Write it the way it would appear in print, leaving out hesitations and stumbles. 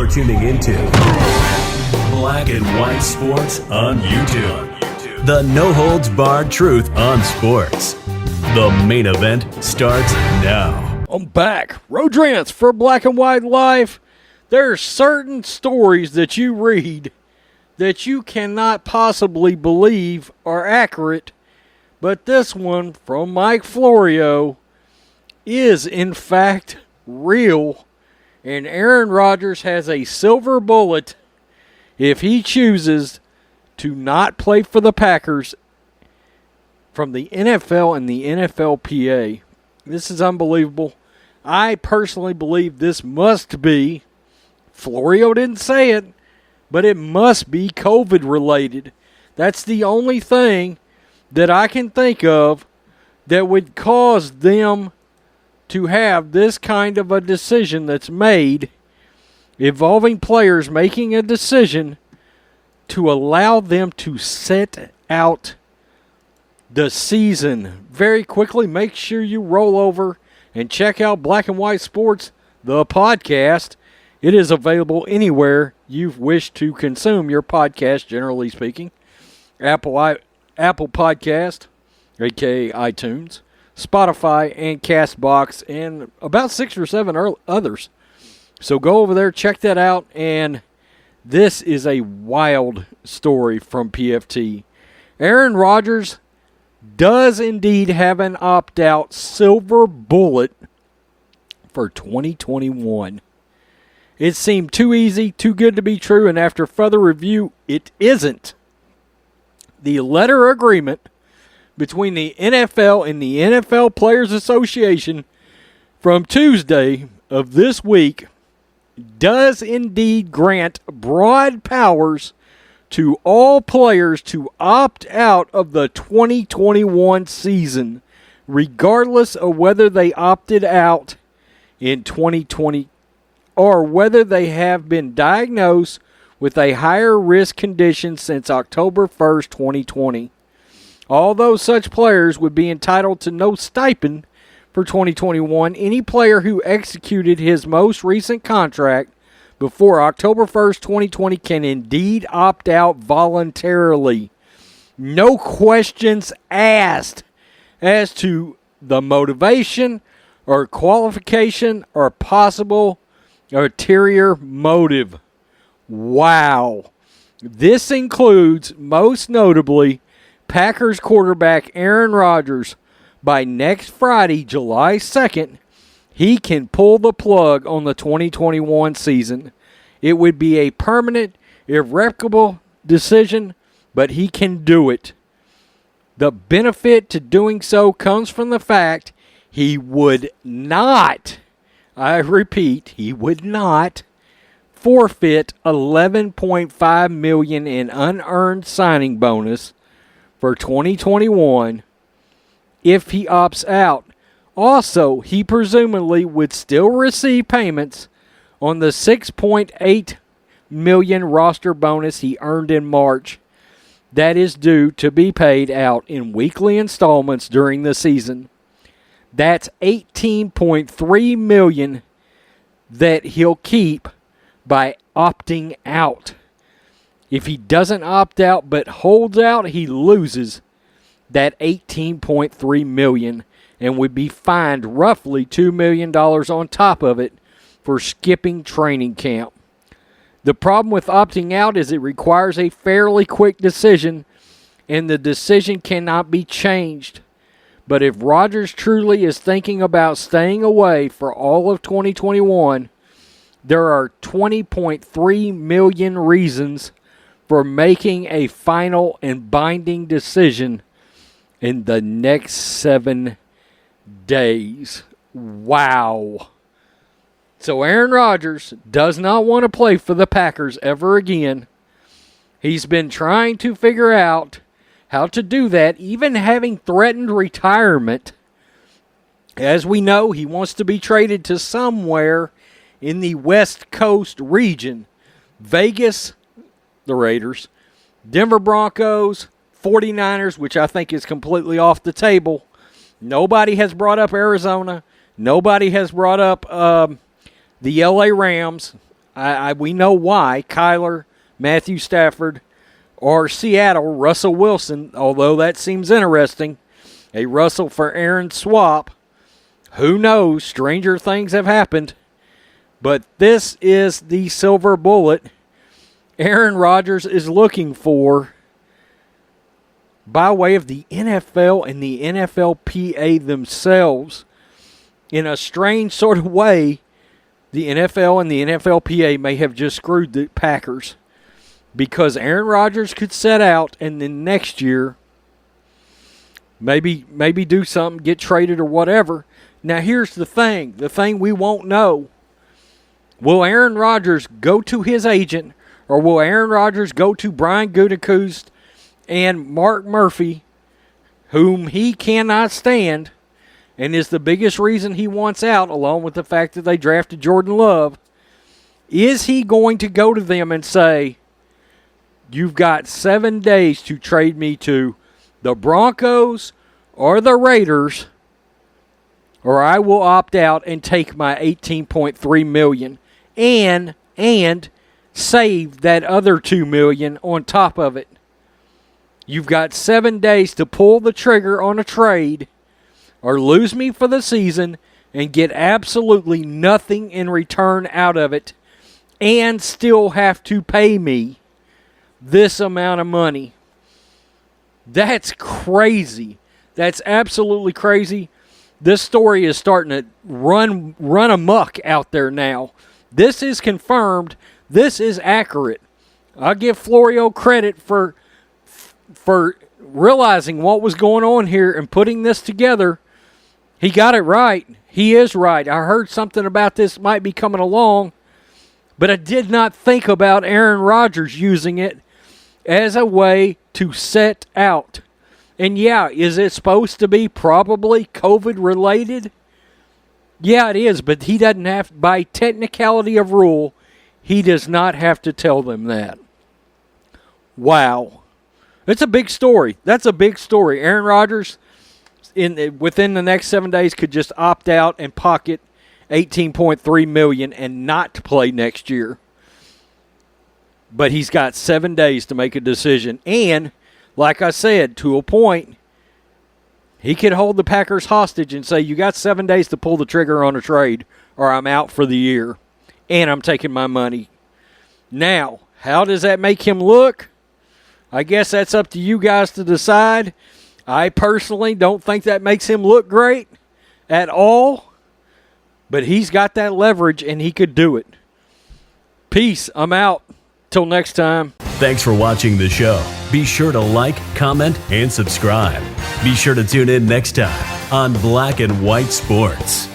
You're tuning into Black and White Sports on YouTube. The no-holds-barred truth on sports. The main event starts now. I'm back. Rodgers for Black and White Life. There are certain stories that you read that you cannot possibly believe are accurate, but this one from Mike Florio is in fact real, and Aaron Rodgers has a silver bullet if he chooses to not play for the Packers from the NFL and the NFLPA. This is unbelievable. I personally believe this must be, Florio didn't say it, but it must be COVID related. That's the only thing that I can think of that would cause them to have this kind of a decision that's made involving players making a decision to allow them to sit out the season. Very quickly, make sure you roll over and check out Black and White Sports, the podcast. It is available anywhere you wish to consume your podcast, generally speaking. Apple Podcast, a.k.a. iTunes, Spotify, and CastBox, and about 6 or 7 others. So go over there, check that out, and this is a wild story from PFT. Aaron Rodgers does indeed have an opt-out silver bullet for 2021. It seemed too easy, too good to be true, and after further review, it isn't. The letter agreement between the NFL and the NFL Players Association from Tuesday of this week does indeed grant broad powers to all players to opt out of the 2021 season, regardless of whether they opted out in 2020 or whether they have been diagnosed with a higher risk condition since October 1st, 2020. Although such players would be entitled to no stipend for 2021, any player who executed his most recent contract before October 1st, 2020 can indeed opt out voluntarily. No questions asked as to the motivation or qualification or possible ulterior motive. Wow. This includes, most notably, Packers quarterback Aaron Rodgers. By next Friday, July 2nd, he can pull the plug on the 2021 season. It would be a permanent, irrevocable decision, but he can do it. The benefit to doing so comes from the fact he would not, I repeat, he would not forfeit $11.5 million in unearned signing bonus for 2021 if he opts out. Also, he presumably would still receive payments on the $6.8 million roster bonus he earned in March that is due to be paid out in weekly installments during the season. That's $18.3 million that he'll keep by opting out. If he doesn't opt out but holds out, he loses that $18.3 million and would be fined roughly $2 million on top of it for skipping training camp. The problem with opting out is it requires a fairly quick decision, and the decision cannot be changed. But if Rodgers truly is thinking about staying away for all of 2021, there are 20.3 million reasons for making a final and binding decision in the next 7 days. Wow. So Aaron Rodgers does not want to play for the Packers ever again. He's been trying to figure out how to do that, even having threatened retirement. As we know, he wants to be traded to somewhere in the West Coast region. Vegas, the Raiders, Denver Broncos, 49ers, which I think is completely off the table. Nobody has brought up Arizona. Nobody has brought up the LA Rams. We know why. Kyler, Matthew Stafford, or Seattle, Russell Wilson, although that seems interesting. A Russell for Aaron swap. Who knows? Stranger things have happened. But this is the silver bullet Aaron Rodgers is looking for by way of the NFL and the NFLPA themselves. In a strange sort of way, the NFL and the NFLPA may have just screwed the Packers, because Aaron Rodgers could set out and then next year maybe do something, get traded or whatever. Now here's the thing we won't know. Will Aaron Rodgers go to his agent, or will Aaron Rodgers go to Brian Gutekunst and Mark Murphy, whom he cannot stand and is the biggest reason he wants out, along with the fact that they drafted Jordan Love? Is he going to go to them and say, you've got 7 days to trade me to the Broncos or the Raiders, or I will opt out and take my $18.3 million and save that other $2 million on top of it? You've got 7 days to pull the trigger on a trade or lose me for the season and get absolutely nothing in return out of it and still have to pay me this amount of money. That's crazy. That's absolutely crazy. This story is starting to run amok out there now. This is confirmed. This is accurate. I'll give Florio credit for realizing what was going on here and putting this together. He got it right. He is right. I heard something about this might be coming along, but I did not think about Aaron Rodgers using it as a way to set out. And yeah, is it supposed to be probably COVID related? Yeah, it is, but he doesn't have, by technicality of rule, he does not have to tell them that. Wow. It's a big story. That's a big story. Aaron Rodgers, within the next 7 days, could just opt out and pocket $18.3 million and not play next year. But he's got 7 days to make a decision. And, like I said, to a point, he could hold the Packers hostage and say, you got 7 days to pull the trigger on a trade or I'm out for the year and I'm taking my money. Now, how does that make him look? I guess that's up to you guys to decide. I personally don't think that makes him look great at all, but he's got that leverage and he could do it. Peace. I'm out. Till next time. Thanks for watching the show. Be sure to like, comment, and subscribe. Be sure to tune in next time on Black and White Sports.